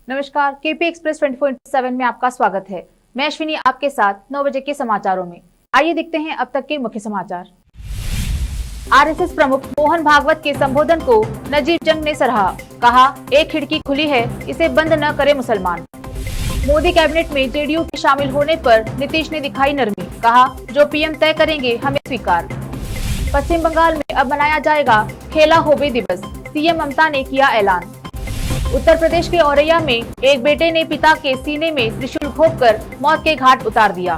नमस्कार, KP express 24/7 में आपका स्वागत है। मैं अश्विनी आपके साथ 9 बजे के समाचारों में। आइए देखते हैं अब तक के मुख्य समाचार। आरएसएस प्रमुख मोहन भागवत के संबोधन को नजीब जंग ने सराहा। कहा, एक खिड़की खुली है, इसे बंद न करे मुसलमान। मोदी कैबिनेट में जेडीयू के शामिल होने पर नीतीश ने दिखाई नरमी। कहा, जो पीएम तय करेंगे हमें स्वीकार। पश्चिम बंगाल में अब मनाया जाएगा खेला होबे दिवस, सीएम ममता ने किया ऐलान। उत्तर प्रदेश के औरैया में एक बेटे ने पिता के सीने में त्रिशूल घोंपकर मौत के घाट उतार दिया।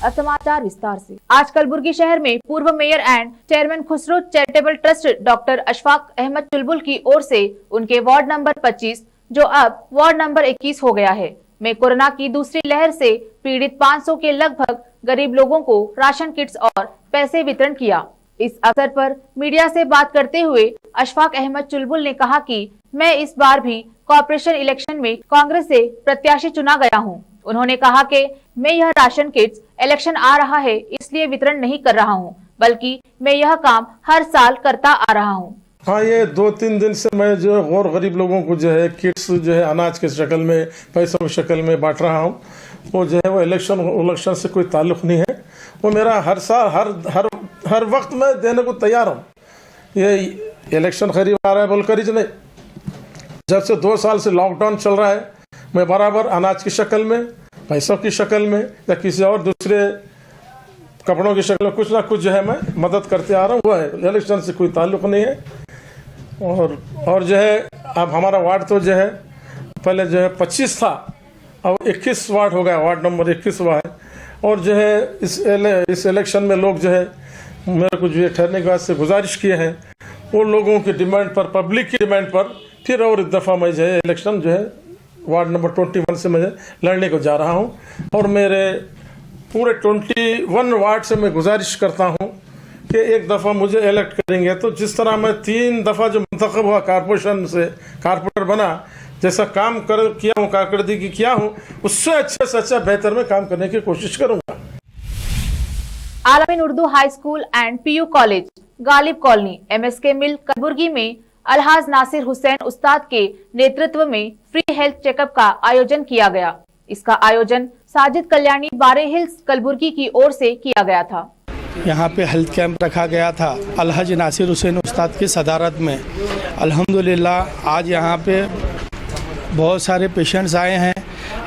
अब समाचार विस्तार से। आज कलबुर्गी शहर में पूर्व mayor and chairman Khusro charitable trust doctor Ashfaq Ahmed Chulbul की ओर से उनके वार्ड नंबर 25, जो अब वार्ड नंबर 21 हो गया है, में कोरोना की दूसरी लहर से पीड़ित 500 के लगभग गरीब लोगों को राशन किट्स और पैसे वितरण किया। इस अवसर पर मीडिया से बात करते हुए अशफाक अहमद चुलबुल ने कहा कि मैं इस बार भी कॉर्पोरेशन इलेक्शन में कांग्रेस से प्रत्याशी चुना गया हूं। उन्होंने कहा कि मैं यह राशन किट्स इलेक्शन आ रहा है इसलिए वितरण नहीं कर रहा हूं, बल्कि मैं यह काम हर साल करता आ रहा हूं। हाँ, ये 2-3 दिन से मैं जो और गरीब लोगों को जो है किट्स जो है अनाज के शक्ल में, पैसों की शक्ल में बांट रहा हूँ। वो जो है वो इलेक्शन से कोई ताल्लुक नहीं है। वो मेरा हर साल हर वक्त मैं देने को तैयार हूँ। ये इलेक्शन करीब आ रहा है बोलकर ही नहीं, जब से 2 साल से लॉकडाउन चल रहा है, मैं बराबर अनाज की शक्ल में, पैसों की शक्ल में या किसी और दूसरे कपड़ों की शक्ल में कुछ ना कुछ जो है मैं मदद करते आ रहा हूँ। वो है, इलेक्शन से कोई ताल्लुक नहीं है। और जो है अब हमारा वार्ड तो जो है पहले जो है 25 था, अब 21 वार्ड हो गया, वार्ड नंबर 21 हुआ है। और जो है इस इलेक्शन में लोग जो है मेरे को जो है ठहरने के बाद से गुजारिश किए हैं, उन लोगों की डिमांड पर, पब्लिक की डिमांड पर फिर और एक दफ़ा मैं जो है इलेक्शन जो है वार्ड नंबर 21 से मैं लड़ने को जा रहा हूँ। और मेरे पूरे 21 वार्ड से मैं गुजारिश करता हूँ कि एक दफ़ा मुझे इलेक्ट करेंगे तो जिस तरह मैं 3 दफ़ा जो मुंतखब हुआ कॉर्पोरेशन से, कॉर्पोरेटर बना, जैसा काम किया हूँ, कारकर्दगी किया हूँ, उससे अच्छे से अच्छा बेहतर में काम करने की कोशिश करूँगा। Alameen Urdu high school and PU college, Ghalib colony, MSK mill Kalaburagi में अलहाज नासिर हुसैन उस्ताद के नेतृत्व में फ्री हेल्थ चेकअप का आयोजन किया गया। इसका आयोजन साजिद कल्याणी बारे हिल्स कलबुर्गी की ओर से किया गया था। यहाँ पे हेल्थ कैंप रखा गया था अलहाज नासिर हुसैन उस्ताद की सदारत में। अल्हम्दुलिल्लाह आज यहाँ पे बहुत सारे पेशेंट्स आए हैं।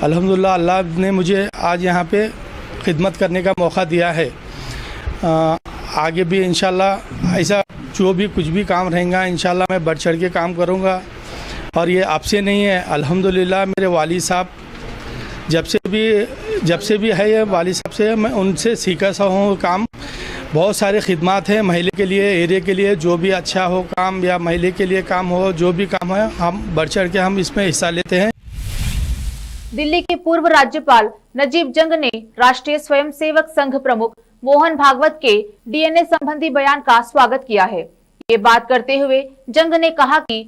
अल्हम्दुलिल्लाह अल्लाह ने मुझे आज यहाँ पे खिदमत करने का मौका दिया है। आगे भी इंशाल्लाह ऐसा जो भी कुछ भी काम रहेगा इंशाल्लाह मैं बढ़ चढ़ के काम करूँगा। और ये आपसे नहीं है, अल्हम्दुलिल्लाह मेरे वालिद साहब जब से भी है, ये वालिद साहब से मैं उनसे सीखा सा हूँ काम। बहुत सारे खिदमात हैं महिला के लिए, एरिया के लिए, जो भी अच्छा हो काम या महिला के लिए काम हो, जो भी काम है हम बढ़ चढ़ के हम इसमें हिस्सा लेते हैं। दिल्ली के पूर्व राज्यपाल नजीब जंग ने राष्ट्रीय स्वयंसेवक संघ प्रमुख मोहन भागवत के DNA संबंधी बयान का स्वागत किया है। ये बात करते हुए जंग ने कहा कि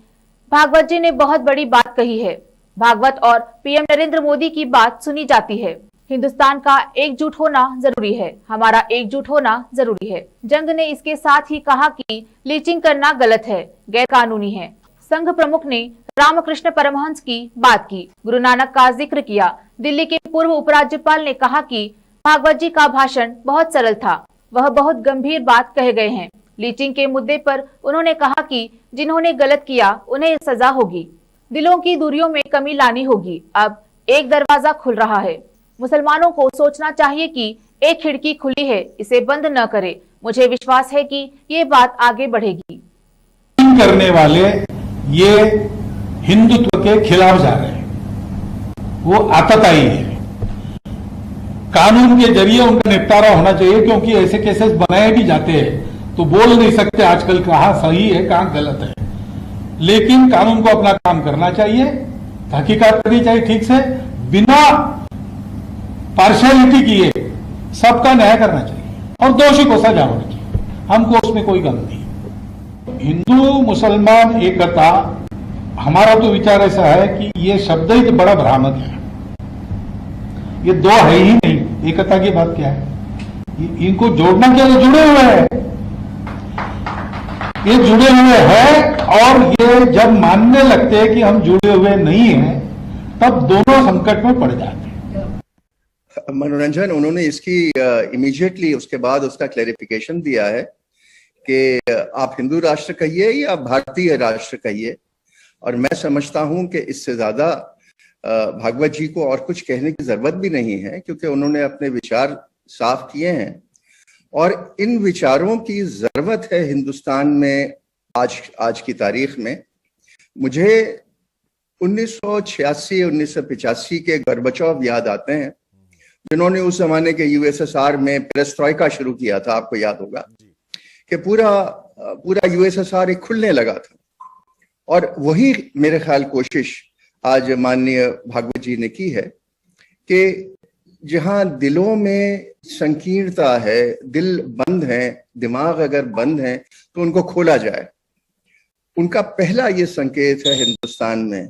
भागवत जी ने बहुत बड़ी बात कही है। भागवत और पीएम नरेंद्र मोदी की बात सुनी जाती है। हिंदुस्तान का एकजुट होना जरूरी है, हमारा एकजुट होना जरूरी है। जंग ने इसके साथ ही कहा कि लीचिंग करना गलत है, गैर कानूनी है। संघ प्रमुख ने रामकृष्ण परमहंस की बात की, गुरु नानक का जिक्र किया। दिल्ली के पूर्व उपराज्यपाल ने कहा कि भागवत जी का भाषण बहुत सरल था, वह बहुत गंभीर बात कह गए हैं। लीचिंग के मुद्दे पर उन्होंने कहा कि जिन्होंने गलत किया उन्हें सजा होगी, दिलों की दूरियों में कमी लानी होगी। अब एक दरवाजा खुल रहा है, मुसलमानों को सोचना चाहिए कि एक खिड़की खुली है, इसे बंद न करे। मुझे विश्वास है कि ये बात आगे बढ़ेगी। करने वाले ये हिंदुत्व के खिलाफ जा रहे हैं, वो आतताई है। कानून के जरिए उनका निपटारा होना चाहिए, क्योंकि ऐसे केसेस बनाए भी जाते हैं तो बोल नहीं सकते आजकल कहाँ सही है कहाँ गलत है। लेकिन कानून को अपना काम करना चाहिए, तहकीकात करनी चाहिए ठीक से, बिना पार्शियलिटी किए सबका न्याय करना चाहिए और दोषी को सजा होनी चाहिए। हमको उसमें कोई गम नहीं। हिंदू मुसलमान एकता, हमारा तो विचार ऐसा है कि ये शब्द ही तो बड़ा भ्रामक है। ये दो है ही नहीं, एकता की बात क्या है? इनको जोड़ना क्या, ये जुड़े हुए हैं, ये जुड़े हुए हैं। और ये जब मानने लगते हैं कि हम जुड़े हुए नहीं हैं, तब दोनों संकट में पड़ जाते हैं। मनोरंजन, उन्होंने इसकी इमीडिएटली उसके बाद उसका क्लैरिफिकेशन दिया है कि आप हिंदू राष्ट्र कहिए या भारतीय राष्ट्र कहिए, और मैं समझता हूं कि इससे ज्यादा भागवत जी को और कुछ कहने की जरूरत भी नहीं है, क्योंकि उन्होंने अपने विचार साफ किए हैं और इन विचारों की जरूरत है हिंदुस्तान में आज की तारीख में। मुझे 1986-1985 के गोर्बाचोव याद आते हैं, जिन्होंने उस जमाने के यूएसएसआर में पेरेस्ट्रोइका शुरू किया था। आपको याद होगा कि पूरा यूएसएसआर एक खुलने लगा था, और वही मेरे ख्याल कोशिश आज माननीय भागवत जी ने की है कि जहां दिलों में संकीर्णता है, दिल बंद है, दिमाग अगर बंद है तो उनको खोला जाए। उनका पहला ये संकेत है हिंदुस्तान में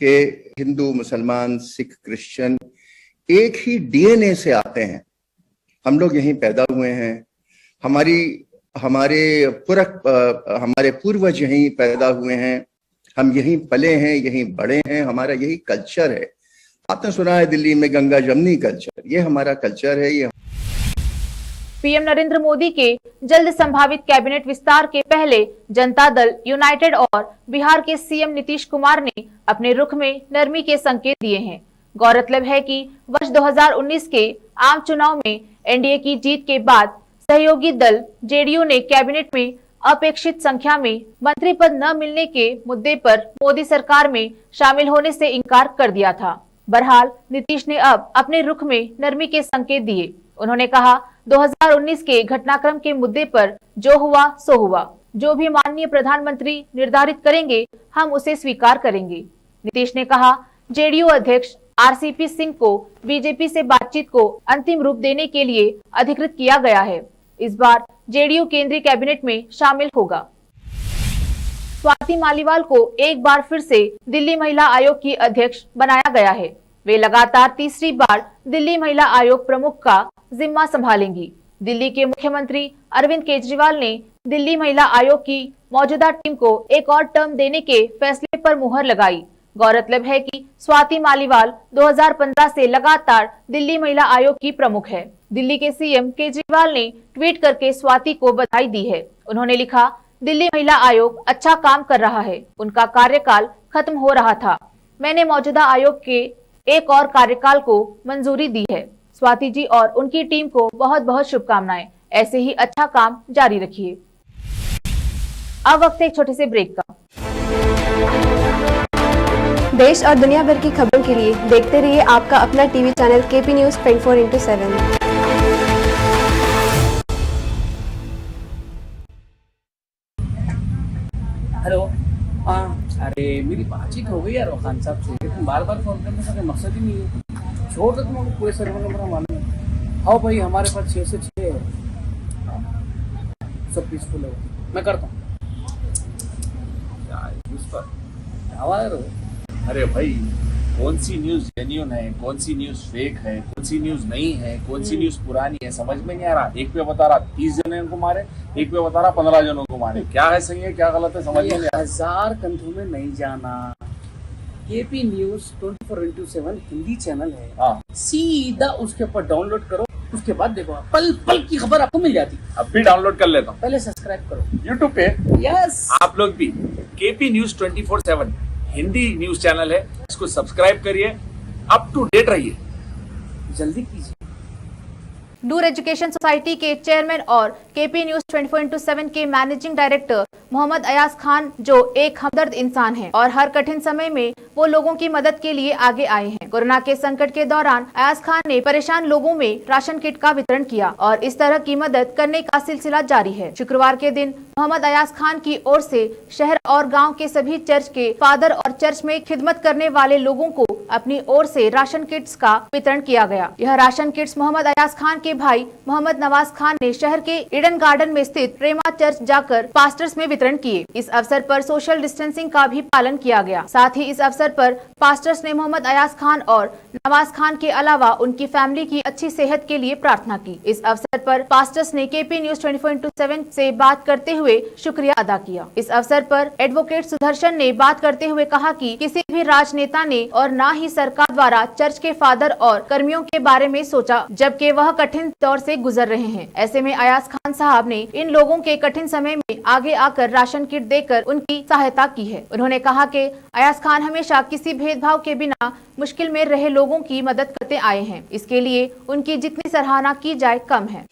कि हिंदू, मुसलमान, सिख, क्रिश्चियन एक ही डीएनए से आते हैं। हम लोग यहीं पैदा हुए हैं, हमारे पूर्वज यहीं पैदा हुए हैं, हम यहीं पले हैं, यहीं बड़े हैं, हमारा यही कल्चर है। आपने सुना है दिल्ली में गंगा जमनी कल्चर, ये हमारा कल्चर है। ये पीएम नरेंद्र मोदी के जल्द संभावित कैबिनेट विस्तार के पहले जनता दल यूनाइटेड और बिहार के सीएम नीतीश कुमार ने अपने रुख में नरमी के संकेत दिए हैं। गौरतलब है कि वर्ष 2019 के आम चुनाव में एनडीए की जीत के बाद सहयोगी दल जेडीयू ने कैबिनेट में अपेक्षित संख्या में मंत्री पद न मिलने के मुद्दे पर मोदी सरकार में शामिल होने से इनकार कर दिया था। बहरहाल नीतीश ने अब अपने रुख में नरमी के संकेत दिए। उन्होंने कहा, 2019 के घटनाक्रम के मुद्दे पर जो हुआ सो हुआ, जो भी माननीय प्रधानमंत्री निर्धारित करेंगे हम उसे स्वीकार करेंगे। नीतीश ने कहा, जेडीयू अध्यक्ष आरसीपी सिंह को बीजेपी से बातचीत को अंतिम रूप देने के लिए अधिकृत किया गया है। इस बार जेडीयू केंद्रीय कैबिनेट में शामिल होगा। स्वाति मालीवाल को एक बार फिर से दिल्ली महिला आयोग की अध्यक्ष बनाया गया है। वे लगातार तीसरी बार दिल्ली महिला आयोग प्रमुख का जिम्मा संभालेंगी। दिल्ली के मुख्यमंत्री अरविंद केजरीवाल ने दिल्ली महिला आयोग की मौजूदा टीम को एक और टर्म देने के फैसले पर मुहर लगाई। गौरतलब है कि स्वाति मालीवाल 2015 से लगातार दिल्ली महिला आयोग की प्रमुख है। दिल्ली के सीएम केजरीवाल ने ट्वीट करके स्वाति को बधाई दी है। उन्होंने लिखा, दिल्ली महिला आयोग अच्छा काम कर रहा है, उनका कार्यकाल खत्म हो रहा था, मैंने मौजूदा आयोग के एक और कार्यकाल को मंजूरी दी है। स्वाति जी और उनकी टीम को बहुत बहुत शुभकामनाएं, ऐसे ही अच्छा काम जारी रखिए। अब वक्त है एक छोटे से ब्रेक का। देश और दुनिया भर की खबरों के लिए देखते रहिए आपका अपना TV channel KP news 24/7। Hello, हाँ, अरे मेरी बातचीत हो गई यार खान साहब से, लेकिन बार बार फोन करने का मकसद ही नहीं है। छोड़ दो, तुमको पूरे सर्वर नंबर मालूम है। आओ भाई, हमारे पास 6 से 6 है, सब पीसफुल है। मैं करता हूँ। अरे भाई, कौन सी न्यूज जेन्युइन है, कौन सी न्यूज फेक है, कौन सी न्यूज नहीं है, कौन सी न्यूज पुरानी है, समझ में नहीं आ रहा। एक पे बता रहा 30 जनों को मारे, एक पे बता रहा 15 जनों को मारे। क्या है सही है, क्या गलत है, समझ में नहीं आ रहा। 1000 कंधों में नहीं जाना। केपी न्यूज़ 24/7 हिंदी चैनल है। हाँ, सीधा उसके ऊपर डाउनलोड करो, उसके बाद देखो पल पल की खबर आपको मिल जाती। अब भी डाउनलोड कर लेता हूँ। पहले सब्सक्राइब करो यूट्यूब पे। यस, आप लोग भी KP news 24/7 Hindi news channel है, इसको सब्सक्राइब करिए, अप टू डेट रहिए, जल्दी कीजिए। नूर एजुकेशन सोसाइटी के चेयरमैन और केपी न्यूज 24/7 के मैनेजिंग डायरेक्टर मोहम्मद अयाज खान, जो एक हमदर्द इंसान हैं और हर कठिन समय में वो लोगों की मदद के लिए आगे आए हैं। कोरोना के संकट के दौरान अयाज खान ने परेशान लोगों में राशन किट का वितरण किया और इस तरह की मदद करने का सिलसिला जारी है। शुक्रवार के दिन मोहम्मद अयाज खान की ओर से शहर और गाँव के सभी चर्च के फादर और चर्च में खिदमत करने वाले लोगों को अपनी ओर से राशन किट्स का वितरण किया गया। यह राशन किट्स मोहम्मद अयाज खान के भाई मोहम्मद नवाज खान ने शहर के ईडन गार्डन में स्थित प्रेमा चर्च जाकर पास्टर्स में वितरण किए। इस अवसर पर सोशल डिस्टेंसिंग का भी पालन किया गया। साथ ही इस अवसर पर पास्टर्स ने मोहम्मद अयाज खान और नवाज खान के अलावा उनकी फैमिली की अच्छी सेहत के लिए प्रार्थना की। इस अवसर पर पास्टर्स ने केपी न्यूज 24/7 से बात करते हुए शुक्रिया अदा किया। इस अवसर पर एडवोकेट सुदर्शन ने बात करते हुए कहा कि किसी भी राजनेता ने और न ही सरकार द्वारा चर्च के फादर और कर्मियों के बारे में सोचा, जबकि वह कठिन दौर से गुजर रहे हैं। ऐसे में अयाज खान साहब ने इन लोगों के कठिन समय में आगे आकर राशन किट देकर उनकी सहायता की है। उन्होंने कहा कि अयाज खान हमेशा किसी भेदभाव के बिना मुश्किल में रहे लोगों की मदद करते आए हैं। इसके लिए उनकी जितनी सराहना की जाए कम है।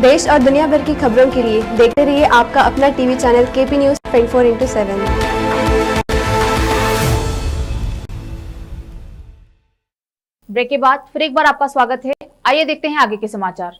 देश और दुनिया भर की खबरों के लिए देखते रहिए आपका अपना TV channel KP news 24/7। Break के बाद फिर एक बार आपका स्वागत है। आइए देखते हैं आगे के समाचार।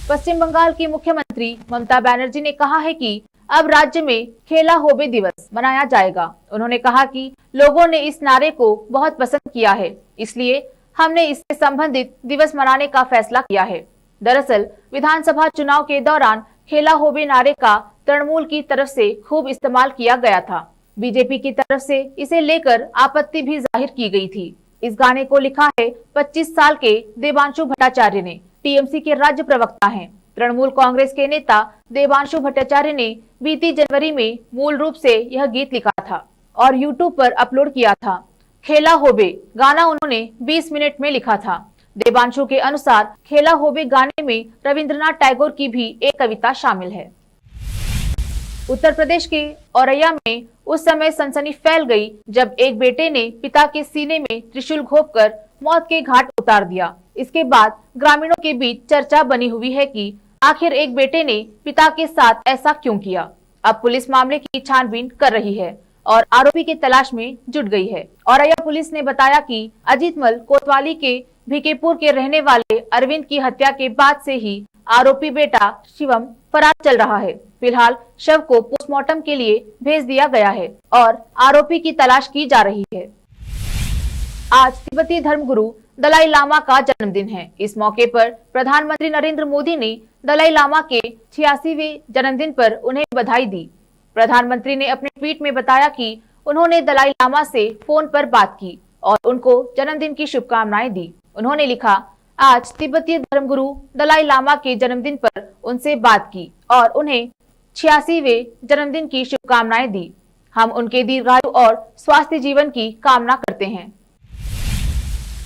पश्चिम बंगाल की मुख्यमंत्री ममता बनर्जी ने कहा है कि अब राज्य में खेला होबे दिवस मनाया जाएगा। उन्होंने कहा कि लोगों ने इस नारे को बहुत पसंद किया है, इसलिए हमने इससे संबंधित दिवस मनाने का फैसला किया है। दरअसल विधानसभा चुनाव के दौरान खेला होबे नारे का तृणमूल की तरफ से खूब इस्तेमाल किया गया था। बीजेपी की तरफ से इसे लेकर आपत्ति भी जाहिर की गई थी। इस गाने को लिखा है 25 साल के देवांशु भट्टाचार्य ने। टीएमसी के राज्य प्रवक्ता हैं। तृणमूल कांग्रेस के नेता देवांशु भट्टाचार्य ने बीती जनवरी में मूल रूप से यह गीत लिखा था और यूट्यूब पर अपलोड किया था। खेला होबे गाना उन्होंने 20 मिनट में लिखा था। देवांशु के अनुसार खेला होबे गाने में रविंद्रनाथ टैगोर की भी एक कविता शामिल है। उत्तर प्रदेश के औरैया में उस समय सनसनी फैल गई जब एक बेटे ने पिता के सीने में त्रिशूल घोंपकर मौत के घाट उतार दिया। इसके बाद ग्रामीणों के बीच चर्चा बनी हुई है कि आखिर एक बेटे ने पिता के साथ ऐसा क्यों किया। अब पुलिस मामले की छानबीन कर रही है और आरोपी की तलाश में जुट गई है। औरैया पुलिस ने बताया कि अजीतमल कोतवाली के भिकेपुर के रहने वाले अरविंद की हत्या के बाद से ही आरोपी बेटा शिवम फरार चल रहा है। फिलहाल शव को पोस्टमार्टम के लिए भेज दिया गया है और आरोपी की तलाश की जा रही है। आज तिब्बती धर्मगुरु दलाई लामा का जन्मदिन है। इस मौके पर प्रधानमंत्री नरेंद्र मोदी ने दलाई लामा के 86वें जन्मदिन पर उन्हें बधाई दी। प्रधानमंत्री ने अपने ट्वीट में बताया कि उन्होंने दलाई लामा से फोन पर बात की और उनको जन्मदिन की शुभकामनाएं दी। उन्होंने लिखा, आज तिब्बती धर्मगुरु दलाई लामा के जन्मदिन पर उनसे बात की और उन्हें 86वें जन्मदिन की शुभकामनाएं दी। हम उनके दीर्घायु और स्वास्थ्य जीवन की कामना करते हैं।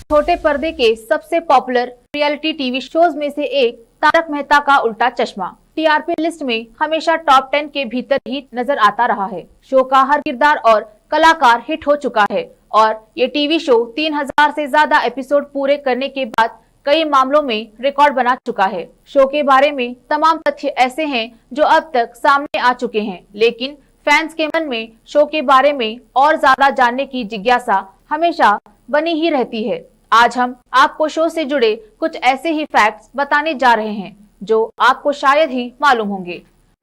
छोटे पर्दे के सबसे पॉपुलर रियलिटी टीवी शोज में से एक तारक मेहता का उल्टा चश्मा टीआरपी लिस्ट में हमेशा टॉप 10 के भीतर ही नजर आता रहा है। शो का हर किरदार और कलाकार हिट हो चुका है और ये टीवी शो 3000 से ज्यादा एपिसोड पूरे करने के बाद कई मामलों में रिकॉर्ड बना चुका है। शो के बारे में तमाम तथ्य ऐसे हैं जो अब तक सामने आ चुके हैं, लेकिन फैंस के मन में शो के बारे में और ज्यादा जानने की जिज्ञासा हमेशा बनी ही रहती है। आज हम आपको शो से जुड़े कुछ ऐसे ही फैक्ट्स बताने जा रहे हैं जो आपको शायद ही मालूम होंगे।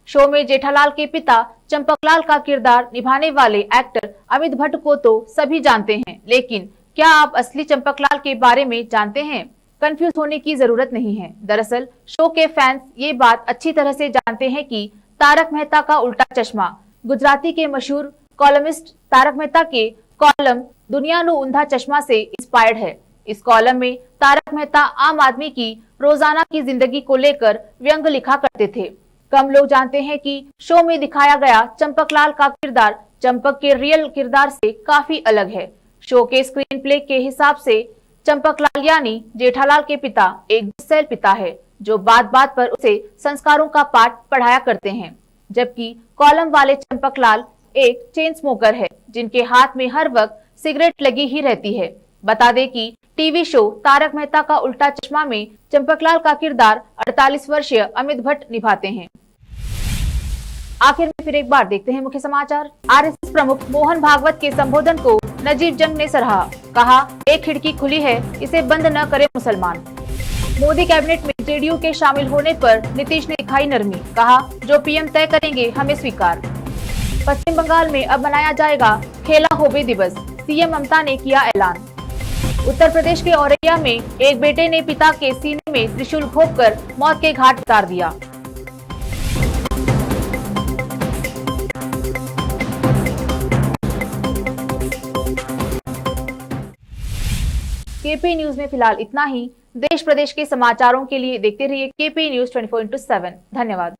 शो में जेठालाल के पिता चंपकलाल का किरदार निभाने वाले एक्टर अमित भट्ट को तो सभी जानते हैं, लेकिन क्या आप असली चंपकलाल के बारे में जानते हैं? कंफ्यूज होने की जरूरत नहीं है। दरअसल शो के फैंस ये बात अच्छी तरह से जानते हैं कि तारक मेहता का उल्टा चश्मा गुजराती के मशहूर कॉलमिस्ट तारक मेहता के कॉलम दुनियानु ऊंधा चश्मा से इंस्पायर्ड है। इस कॉलम में तारक मेहता आम आदमी की रोजाना की जिंदगी को लेकर व्यंग लिखा करते थे। कम लोग जानते हैं कि शो में दिखाया गया चंपकलाल का किरदार चंपक के रियल किरदार से काफी अलग है। शो के स्क्रीन प्ले के हिसाब से चंपकलाल यानी जेठालाल के पिता एक गुस्सैल पिता है जो बात बात पर उसे संस्कारों का पाठ पढ़ाया करते हैं, जबकि कॉलम वाले चंपकलाल एक चेन स्मोकर है जिनके हाथ में हर वक्त सिगरेट लगी ही रहती है। बता दें कि टीवी शो तारक मेहता का उल्टा चश्मा में चंपकलाल का किरदार 48 वर्षीय अमित भट्ट निभाते हैं। आखिर में फिर एक बार देखते हैं मुख्य समाचार। आरएसएस प्रमुख मोहन भागवत के संबोधन को नजीब जंग ने सराहा। कहा, एक खिड़की खुली है, इसे बंद न करे मुसलमान। मोदी कैबिनेट में जेडीयू के शामिल होने पर नीतीश ने दिखाई नरमी। कहा, जो पीएम तय करेंगे हमें स्वीकार। पश्चिम बंगाल में अब मनाया जाएगा खेला होबे दिवस, सीएम ममता ने किया ऐलान। उत्तर प्रदेश के औरैया में एक बेटे ने पिता के सीने में त्रिशूल घोंपकर मौत के घाट उतार दिया। केपी न्यूज में फिलहाल इतना ही। देश प्रदेश के समाचारों के लिए देखते रहिए केपी न्यूज 24/7। धन्यवाद।